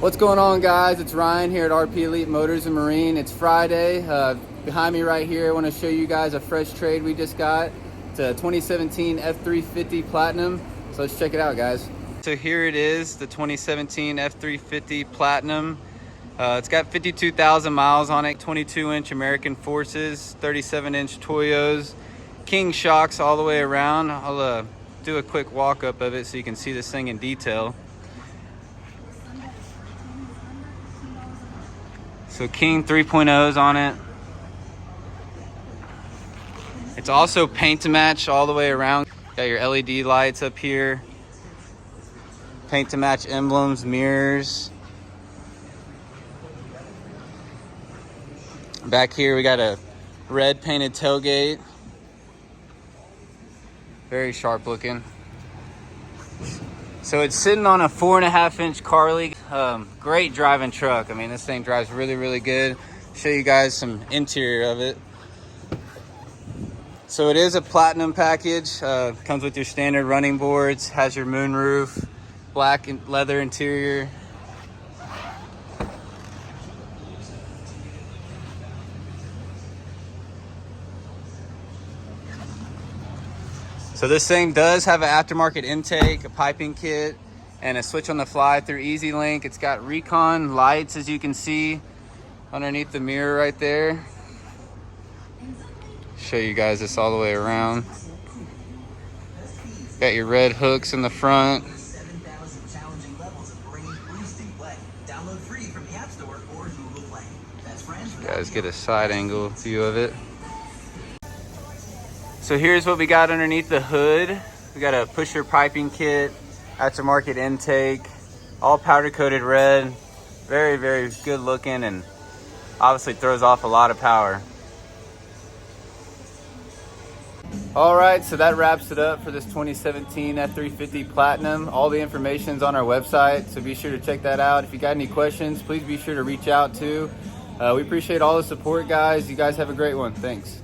What's going on, guys? It's Ryan here at RP Elite Motors and Marine. It's Friday. Behind me right here, I want to show you guys a fresh trade we just got. It's a 2017 F350 Platinum. So let's check it out, guys. So here it is, the 2017 F350 Platinum. It's got 52,000 miles on it, 22-inch American Forces, 37-inch Toyos, King shocks all the way around. I'll do a quick walk-up of it so you can see this thing in detail. So King 3.0s on it. It's also paint to match all the way around. Got your LED lights up here. Paint to match emblems, mirrors. Back here we got a red painted tailgate. Very sharp looking. So it's sitting on a 4.5-inch Carli. Great driving truck. I mean, this thing drives really, really good. Show you guys some interior of it. So it is a platinum package. Comes with your standard running boards, has your moonroof, black and leather interior. So this thing does have an aftermarket intake, a piping kit, and a switch on the fly through Ezlynk. It's got Recon Lights, as you can see, underneath the mirror right there. Show you guys this all the way around. Got your red hooks in the front. You guys get a side angle view of it. So here's what we got underneath the hood. We got a pusher piping kit, aftermarket intake, all powder coated red. Very, very good looking and obviously throws off a lot of power. All right, so that wraps it up for this 2017 F350 Platinum. All the information's on our website, so be sure to check that out. If you got any questions, please be sure to reach out too. We appreciate all the support, guys. You guys have a great one. Thanks.